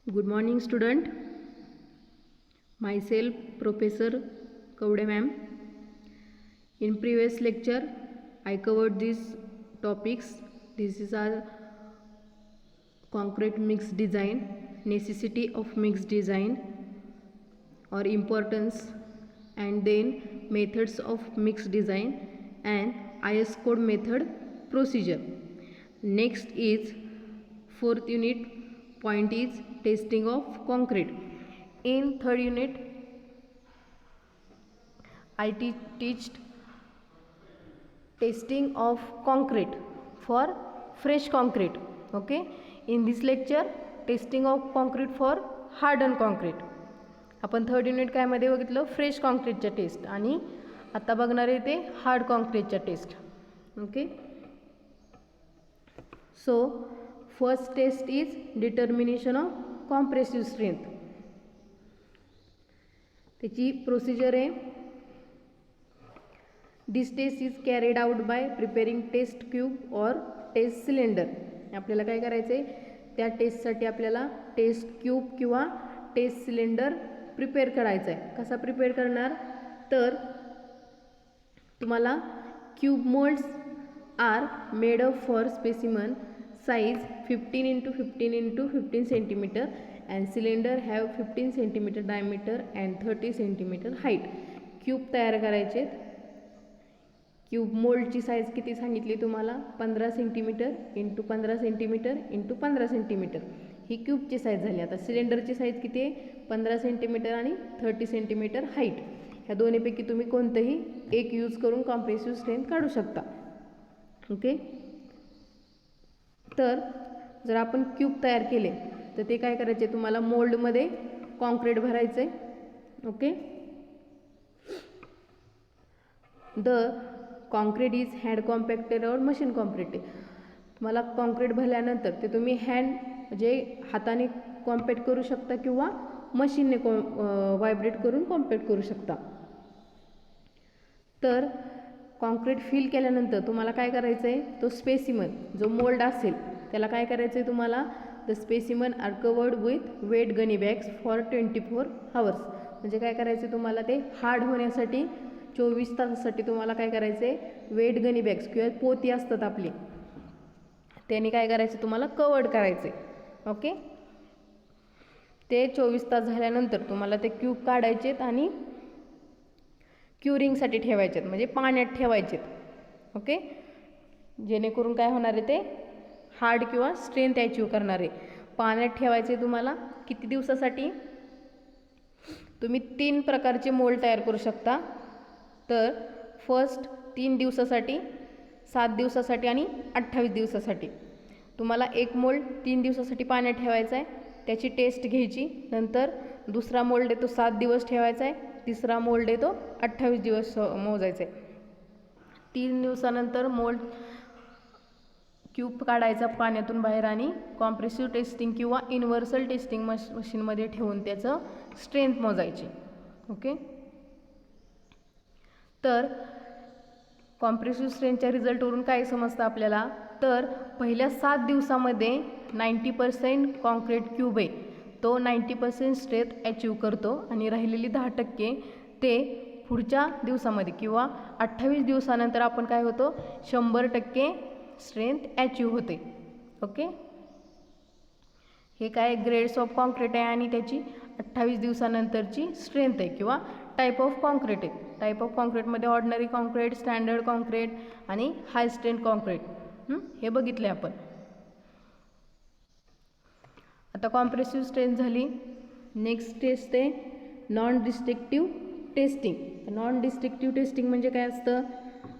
Good morning, student. Myself, Professor Kaude ma'am. In previous lecture, I covered these topics. This is our concrete mix design, necessity of mix design or importance, and then methods of mix design and IS code method procedure. Next is fourth unit point is testing of concrete. In third unit I teached testing of concrete for fresh concrete. Okay, in this lecture testing of concrete for hardened concrete. आपण third unit काय मध्ये बघितलं fresh कॉन्क्रीटच्या taste आणि आता बघणार आहे ते hard कॉन्क्रीटच्या test. Okay, so first test is determination of compressive strength. त्याची प्रोसिजर आहे. This test is carried out by preparing test cube और टेस्ट सिलेंडर. आपल्याला काय करायचं आहे त्या टेस्टसाठी आपल्याला टेस्ट क्यूब किंवा टेस्ट सिलेंडर प्रिपेअर करायचा आहे. कसा प्रिपेअर करणार तर तुम्हाला cube moulds are made up for specimen size 15 into 15 into 15 centimeter and cylinder have 15 centimeter diameter and 30 centimeter height. Cube तयार करायचे. क्यूब मोल्डची साईज किती सांगितली तुम्हाला 15 centimetre into 15 centimetre into 15 centimetre ही क्यूबची साईज झाली. आता सिलेंडरची साईज किती आहे 15 सेंटीमीटर आणि 30 सेंटीमीटर हाईट. ह्या दोन्हीपैकी तुम्ही कोणतंही एक यूज करून कॉम्प्रेसिव्ह स्ट्रेंथ काढू शकता. ओके, तर जर आपण क्यूब तयार केले तर ते काय करायचे तुम्हाला मोल्डमध्ये कॉन्क्रीट भरायचं आहे. Okay, the concrete is hand compacted और मशीन कॉम्पॅक्टेड. तुम्हाला कॉन्क्रीट भरल्यानंतर ते तुम्ही हँड म्हणजे हाताने कॉम्पॅक्ट करू शकता किंवा मशीनने व्हायब्रेट करून कॉम्पॅक्ट करू शकता. तर कॉन्क्रीट फिल केल्यानंतर तुम्हाला काय करायचं आहे तो स्पेसिमन जो मोल्ड असेल त्याला काय करायचं आहे तुम्हाला the specimen are covered with wet gunny bags for 24 hours. म्हणजे काय करायचं तुम्हाला ते हार्ड होण्यासाठी 24 तासासाठी तुम्हाला काय करायचं आहे वेट गनी बॅग्स किंवा पोती असतात आपली त्यांनी काय करायचं तुम्हाला कवर्ड करायचे. ओके, ते 24 तास झाल्यानंतर तुम्हाला ते क्यूब काढायचेत आणि क्युरिंगसाठी ठेवायचेत म्हणजे पाण्यात ठेवायचेत. ओके, जेणेकरून काय होणार आहे ते हार्ड किंवा स्ट्रेंथ अचीव करणार आहे. पाण्यात ठेवायचे तुम्हाला किती दिवसासाठी तुम्ही 3 प्रकारचे मोल्ड तयार करू शकता. तर फर्स्ट 3 दिवसासाठी 7 दिवसासाठी आणि 28 दिवसासाठी तुम्हाला एक मोल्ड 3 दिवसासाठी पाण्यात ठेवायचा आहे. त्याची टेस्ट घ्यायची. नंतर दुसरा मोल्ड आहे तो 7 दिवस ठेवायचा आहे. तिसरा मोल्ड आहे तो 28 दिवस मोजायचा आहे. 3 दिवसानंतर मोल्ड क्यूब काढायचा पाण्यातून बाहेर आणि कॉम्प्रेसिव्ह टेस्टिंग किंवा युनिव्हर्सल टेस्टिंग मशीनमध्ये ठेवून त्याचं स्ट्रेंथ मोजायची. ओके, तर कॉम्प्रेसिव्ह स्ट्रेंथच्या रिझल्टवरून काय समजतं आपल्याला तर पहिल्या 7 दिवसामध्ये 90% कॉन्क्रीट क्यूब आहे तो 90% स्ट्रेंथ अचीव करतो आणि राहिलेली 10% ते पुढच्या दिवसामध्ये किंवा 28 दिवसानंतर आपण काय होतो 100% स्ट्रेंथ अचीव होते. ओके, हे काय ग्रेड्स ऑफ कॉन्क्रीट आहे आणि त्याची 28 दिवसानंतरची स्ट्रेंथ आहे किंवा टाईप ऑफ कॉन्क्रीट आहे. टाईप ऑफ कॉन्क्रीटमध्ये ऑर्डिनरी कॉन्क्रीट, स्टँडर्ड कॉन्क्रीट आणि हाय स्ट्रेंथ कॉन्क्रीट हे बघितले आपण. आता कॉम्प्रेसिव्ह स्ट्रेंथ झाली. नेक्स्ट टेस्ट आहे non destructive testing. Non destructive testing म्हणजे काय असतं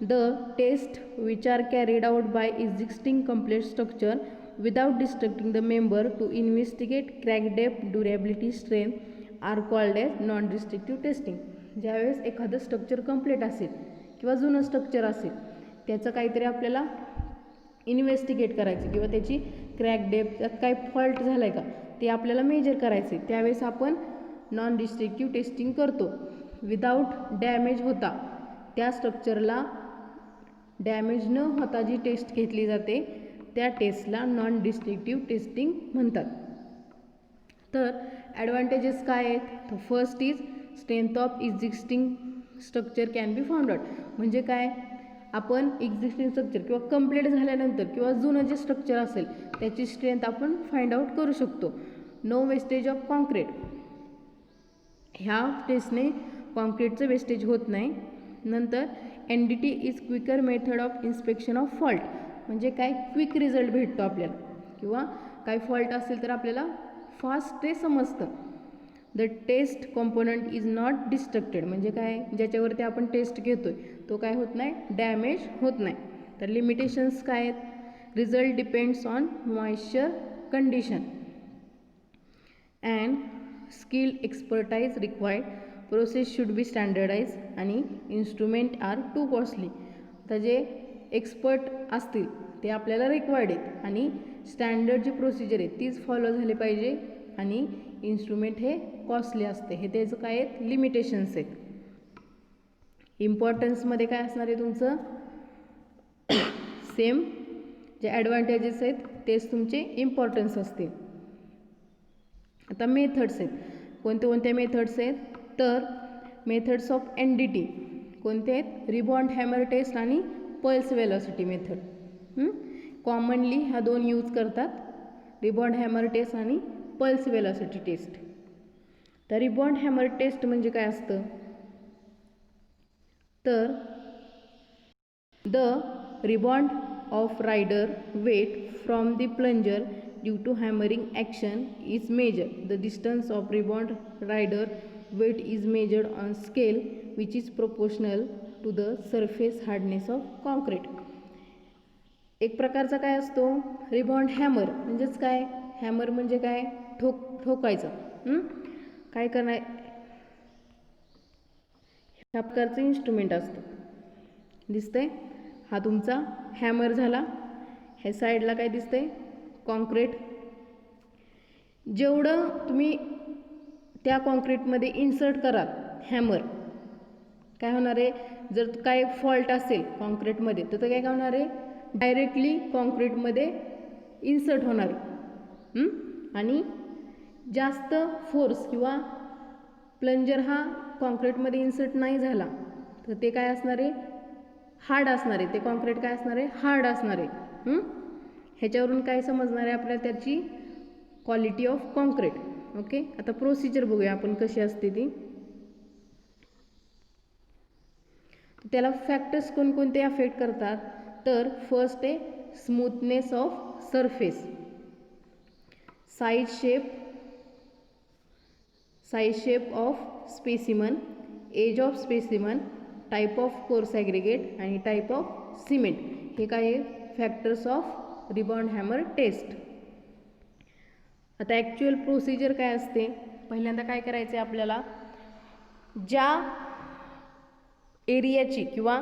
the test which are carried out by existing complete structure without destructing the member to investigate crack depth durability strength are called as non destructive testing. ज्यावेळेस एखादं structure complete असेल किंवा जुनं structure असेल त्याचं काहीतरी आपल्याला इन्व्हेस्टिगेट करायचं किंवा त्याची क्रॅक डेप्थ त्यात काय फॉल्ट झाला आहे का ते आपल्याला मेजर करायचे. त्यावेळेस आपण नॉन डिस्ट्रक्टिव्ह टेस्टिंग करतो. विदाऊट डॅमेज होता त्या स्ट्रक्चरला डॅमेज न होता जी टेस्ट घेतली जाते त्या टेस्टला नॉन डिस्ट्रक्टिव्ह टेस्टिंग म्हणतात. तर ॲडव्हान्टेजेस काय आहेत? तर first is strength of existing structure can be found out. म्हणजे काय, आपण एक्झिस्टिंग स्ट्रक्चर किंवा कंप्लीट झाल्यानंतर किंवा जुनं जे स्ट्रक्चर असेल त्याची स्ट्रेंथ आपण फाइंड आउट करू शकतो. नो वेस्टेज ऑफ कॉन्क्रीट, ह्या टेस्टने कॉन्क्रीटचं वेस्टेज होत नाही. नंतर NDT is quicker method of inspection of fault. म्हणजे काय, क्विक रिझल्ट भेटतो आपल्याला, किंवा काय फॉल्ट असेल तर आपल्याला फास्ट ते समजतं. The test component is not destructed. म्हणजे काय, ज्याच्यावरती आपण टेस्ट घेतोय तो काय होत नाही, डॅमेज होत नाही. तर लिमिटेशन्स काय आहेत? Result depends on moisture condition and skill expertise required. Process should be standardise आणि इन्स्ट्रुमेंट आर टू कॉस्टली. आता जे एक्सपर्ट असतील ते आपल्याला रिक्वायर्ड आहेत आणि स्टँडर्ड जी प्रोसिजर आहे तीच फॉलो झाली पाहिजे आणि इन्स्ट्रुमेंट हे कॉस्टली असते. हे त्याचं काय आहेत, लिमिटेशन्स आहेत. इम्पॉर्टन्समध्ये काय असणार आहे तुमचं, सेम जे ॲडव्हान्टेजेस आहेत तेच तुमचे इम्पॉर्टन्स असतील. आता मेथड्स आहेत. कोणत्या मेथड्स आहेत? तर मेथड्स ऑफ NDT कोणते आहेत? रिबॉन्ड हॅमर टेस्ट आणि पल्स वेलॉसिटी मेथड. कॉमनली ह्या दोन यूज करतात, रिबॉन्ड हॅमर टेस्ट आणि पल्स वेलॉसिटी टेस्ट. तर रिबॉन्ड हॅमर टेस्ट म्हणजे काय असतं? तर the rebound of rider weight from the plunger due to hammering action is measure. The distance of rebound rider weight is measured on scale which is proportional to the surface hardness of concrete. एक प्रकारचा काय असतो, rebound hammer. म्हणजेच काय, hammer म्हणजे काय, ठोकायचं. काय करणार, ह्या प्रकारचं इन्स्ट्रुमेंट असतं. दिसतंय, हा तुमचा हॅमर झाला. ह्या साईडला काय दिसतंय, कॉन्क्रीट. जेवढं तुम्ही त्या कॉन्क्रीटमध्ये इन्सर्ट कराल हॅमर, काय होणार आहे, जर काय फॉल्ट असेल कॉन्क्रीटमध्ये तर ते काय होणार आहे, डायरेक्टली कॉन्क्रीटमध्ये इन्सर्ट होणार आहे. आणि जास्त फोर्स किंवा प्लंजर हा कॉन्क्रीटमध्ये इन्सर्ट नाही झाला तर ते काय असणार आहे, हार्ड असणार आहे. ते कॉन्क्रीट काय असणार आहे, हार्ड असणार आहे. ह्याच्यावरून काय समजणार आहे आपल्याला, त्याची क्वालिटी ऑफ कॉन्क्रीट. ओके, आता प्रोसिजर बघूया आपण कशी असते ती. त्याला फॅक्टर्स कोणकोणते अफेक्ट करतात? तर फर्स्ट आहे smoothness of surface, size shape of specimen, age of specimen, type of coarse aggregate आणि टाईप ऑफ सिमेंट. हे काय आहे factors of rebound hammer test. आता ॲक्च्युअल प्रोसिजर काय असते, पहिल्यांदा काय करायचं आहे आपल्याला, ज्या एरियाची किंवा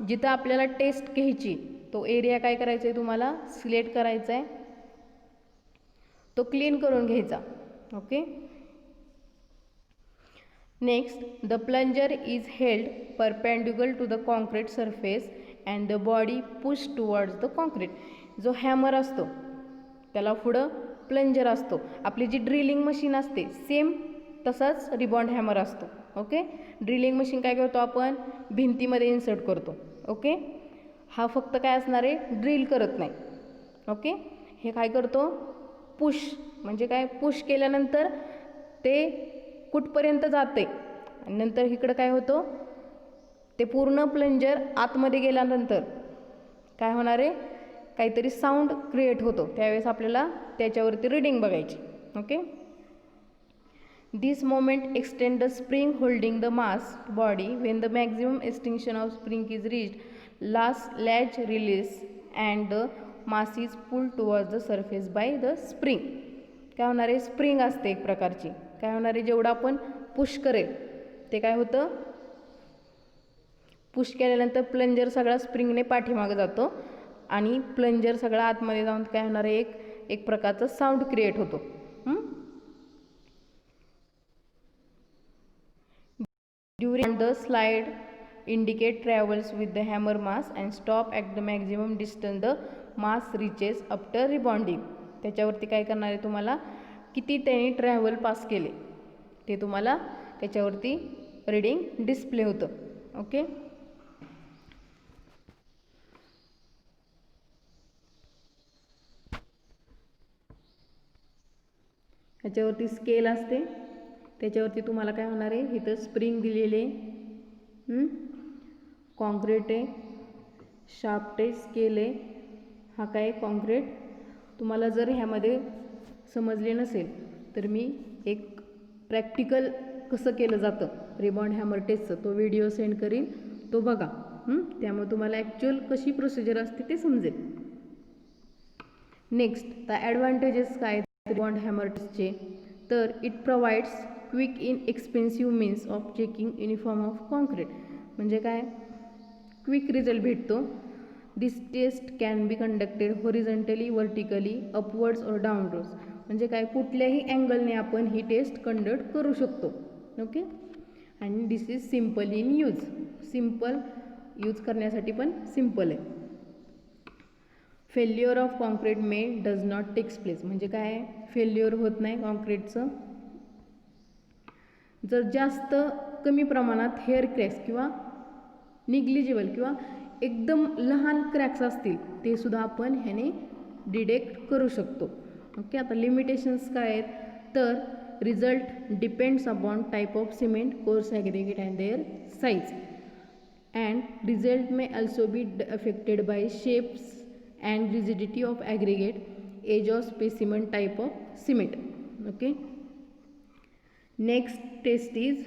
जिथं आपल्याला टेस्ट घ्यायची तो एरिया काय करायचा आहे, तुम्हाला सिलेक्ट करायचा आहे, तो क्लीन करून घ्यायचा. Okay, next the plunger is held perpendicular to the concrete surface and the body push towards the concrete. जो हॅमर असतो त्याला पुढं प्लंजर असतो. आपली जी ड्रिलिंग मशीन असते सेम तसाच रिबॉन्ड हॅमर असतो. ओके, ड्रिलिंग मशीन काय करतो आपण, भिंतीमध्ये इन्सर्ट करतो. ओके, हा फक्त काय असणार आहे, ड्रिल करत नाही. ओके, हे काय करतो, पुश. म्हणजे काय, पुश केल्यानंतर ते कुठपर्यंत जाते आणि नंतर इकडं काय होतं, ते पूर्ण प्लंजर आतमध्ये गेल्यानंतर काय होणार आहे, काहीतरी साऊंड क्रिएट होतो. त्यावेळेस आपल्याला त्याच्यावरती रीडिंग बघायची. Okay, this moment extend the spring holding the mass body when the maximum extension of spring is reached, last latch release and the mass is pull towards the surface by the spring. काय होणार आहे, spring असते एक प्रकारची. काय होणार आहे, जेवढं आपण पुश करेल ते काय होतं, पुश केल्यानंतर प्लंजर सगळा स्प्रिंगने पाठीमागे जातो आणि प्लंजर सगळा आतमध्ये जाऊन काय होणार आहे, एक प्रकारचा साऊंड क्रिएट होतो. During the slide indicate travels with the hammer mass and stop at the maximum distance the mass reaches after rebounding. त्याच्यावरती काय करणार आहे तुम्हाला, किती त्याने ट्रॅव्हल पास केले ते तुम्हाला त्याच्यावरती रीडिंग डिस्प्ले होतं. ओके. ह्याच्यावरती स्केल असते, त्याच्यावरती तुम्हाला काय होणार आहे, इथं स्प्रिंग दिलेले, कॉन्क्रीट आहे, शाफ्ट आहे, स्केल आहे. हा काय कॉन्क्रीट. तुम्हाला जर ह्यामध्ये समजले नसेल तर मी एक प्रॅक्टिकल कसं केलं जातं रिबॉन्ड हॅमर टेस्टचं तो व्हिडिओ सेंड करीन, तो बघा. त्यामुळे तुम्हाला ॲक्च्युअल कशी प्रोसिजर असते ते समजेल. नेक्स्ट, द ॲडव्हान्टेजेस काय रिबॉन्ड हॅमर टेस्टचे, तर it provides quick inexpensive means of checking uniform of concrete. म्हणजे काय, क्विक रिझल्ट भेटतो. This test can be conducted horizontally, vertically, upwards और डाऊनवर्ड्स. म्हणजे काय, कुठल्याही अँगलने आपण ही टेस्ट कंडक्ट करू शकतो. ओके. आणि this is simple in use. Simple use करण्यासाठी पण सिम्पल आहे. Failure of concrete may does not takes place. म्हणजे काय, फेल्युअर होत नाही कॉन्क्रीटचं जर जास्त कमी प्रमाणात हेअर क्रॅक्स किंवा निग्लिजिबल किंवा एकदम लहान क्रॅक्स असतील ते सुद्धा आपण ह्याने डिटेक्ट करू शकतो. ओके. आता लिमिटेशन्स काय आहेत, तर result depends upon type of cement, coarse aggregate and their size. And result may also be affected by shapes and rigidity of aggregate, age of specimen, type of cement. Okay. Next test is,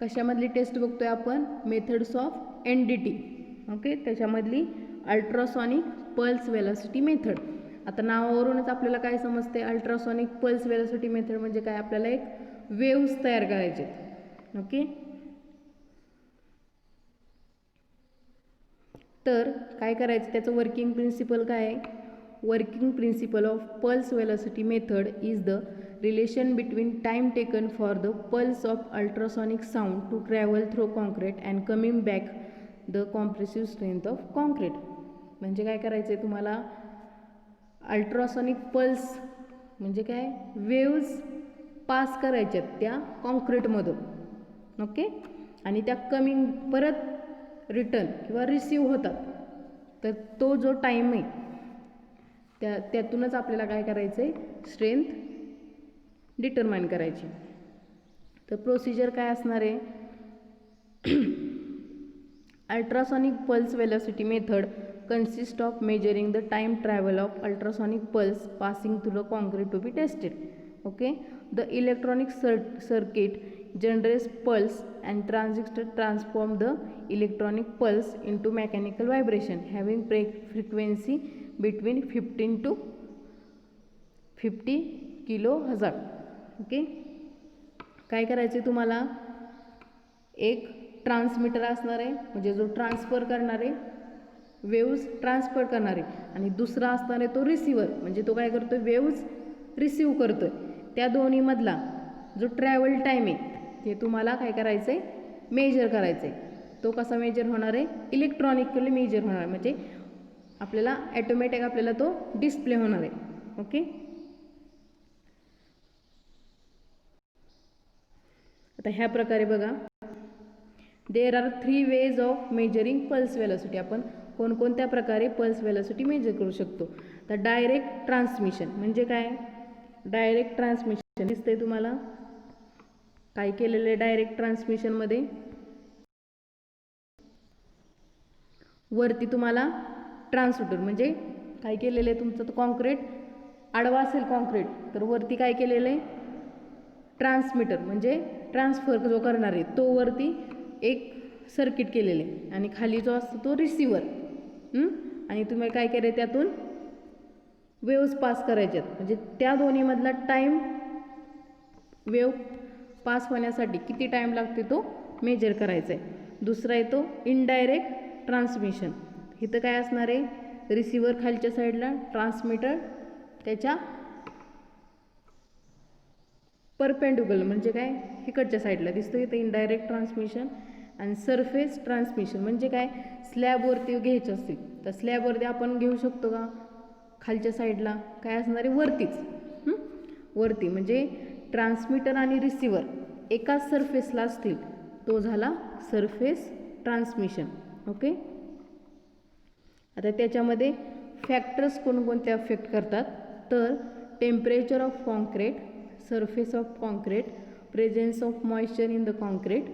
कशामधली test बघतोय आपण, methods of NDT. Okay. त्याच्यामधली ultrasonic pulse velocity method. आता नावावरूनच आपल्याला काय समजते, ultrasonic pulse velocity method म्हणजे काय, आपल्याला एक वेव्स तयार करायचे. ओके. तर काय करायचं, त्याचं वर्किंग प्रिन्सिपल काय आहे. Working principle of pulse velocity method is the relation between time taken for the pulse of ultrasonic sound to travel through concrete and coming back the compressive strength of concrete. म्हणजे काय करायचं आहे तुम्हाला, ultrasonic pulse म्हणजे काय, waves pass करायच्यात त्या कॉन्क्रीटमधून. Okay. आणि त्या कमिंग परत रिटर्न किंवा रिसीव होतात. तर तो जो टाईम आहे त्यातूनच आपल्याला काय करायचं आहे, स्ट्रेंथ डिटरमाइन करायची. तर प्रोसिजर काय असणार आहे, ultrasonic pulse velocity method consists of measuring the time travel of ultrasonic pulse passing through the concrete to be tested. Okay. The electronic circuit generates pulse and transistor transform the electronic pulse into mechanical vibration having frequency between 15 to 50 kHz. Okay. काय करायचे तुम्हाला, एक transmitter असणार आहे म्हणजे जो transfer करणार आहे, वेव्ज ट्रान्सफर करणारे, आणि दुसरा असणार आहे तो रिसिव्हर म्हणजे तो काय करतोय, वेव्ज रिसीव्ह करतोय. त्या दोन्हीमधला जो ट्रॅव्हल टाईम आहे ते तुम्हाला काय करायचं आहे, मेजर करायचं आहे. तो कसा मेजर होणार आहे, इलेक्ट्रॉनिकली मेजर होणार, म्हणजे आपल्याला ॲटोमॅटिक आपल्याला तो डिस्प्ले होणार आहे. ओके. आता ह्या प्रकारे बघा, there are 3 ways of measuring pulse velocity. आपण कोणकोणत्या प्रकारे पल्स वेलॉसिटी मेजर करू शकतो. तर डायरेक्ट ट्रान्समिशन म्हणजे काय, डायरेक्ट ट्रान्समिशन दिसतंय तुम्हाला, काय केलेलं आहे डायरेक्ट ट्रान्समिशनमध्ये, वरती तुम्हाला ट्रान्सड्यूसर म्हणजे काय केलेलं आहे, तुमचं तो कॉन्क्रीट आडवा असेल कॉन्क्रीट, तर वरती काय केलेलं आहे, ट्रान्समीटर म्हणजे ट्रान्सफर जो करणार आहे तो वरती एक सर्किट केलेले, आणि खाली जो असतो तो रिसिव्हर. आणि तुम्ही काय केलं, त्यातून वेव्स पास करायच्यात, म्हणजे त्या दोन्हीमधला टाईम वेव पास होण्यासाठी किती टाईम लागते तो मेजर करायचा आहे. दुसरा आहे तो इनडायरेक्ट ट्रान्समिशन. इथं काय असणार आहे, रिसिव्हर खालच्या साईडला, ट्रान्समीटर त्याच्या परपेंडिक्युलर म्हणजे काय, इकडच्या साईडला दिसतो इथं इनडायरेक्ट ट्रान्समिशन. आणि सरफेस ट्रान्समिशन म्हणजे काय, स्लॅबवरती घ्यायचं असतील तर स्लॅबवरती आपण घेऊ शकतो का, खालच्या साईडला काय असणार आहे, वरतीच. वरती, म्हणजे ट्रान्समीटर आणि रिसिवर एकाच सरफेसला असतील, तो झाला सरफेस ट्रान्समिशन. ओके. आता त्याच्यामध्ये फॅक्टर्स कोणकोणते अफेक्ट करतात, तर temperature of concrete, surface of concrete, presence of moisture in the concrete,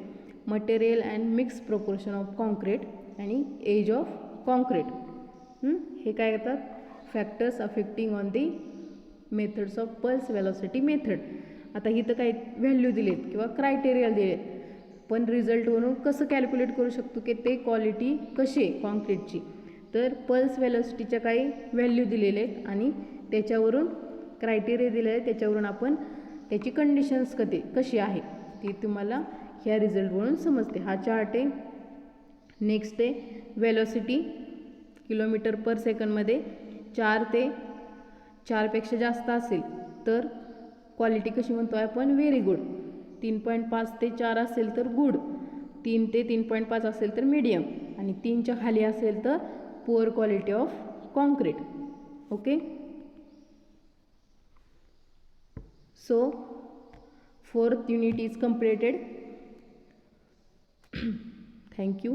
material and mix proportion of concrete आणि एज ऑफ कॉन्क्रीट. हे काय करतात, factors affecting on the methods of pulse velocity method. आता इथं काही value दिलेत किंवा criteria दिलेत, पण रिझल्टवरून कसं कॅल्क्युलेट करू शकतो की ते क्वालिटी कशी आहे कॉन्क्रीटची, तर पल्स वेलॉसिटीच्या काही व्हॅल्यू दिलेले आहेत आणि त्याच्यावरून क्रायटेरिया दिले आहे, त्याच्यावरून आपण त्याची कंडिशन्स कशी आहे ती तुम्हाला ह्या रिझल्टवरून समजते. हा चार्ट आहे. नेक्स्ट आहे वेलॉसिटी किलोमीटर पर सेकंडमध्ये 4 पेक्षा जास्त असेल तर क्वालिटी कशी म्हणतो आपण, व्हेरी गुड. 3.5 ते 4 असेल तर गुड, 3 ते 3.5 असेल तर मीडियम आणि 3च्या खाली असेल तर poor quality of concrete. Okay. So 4th unit is completed. Thank you.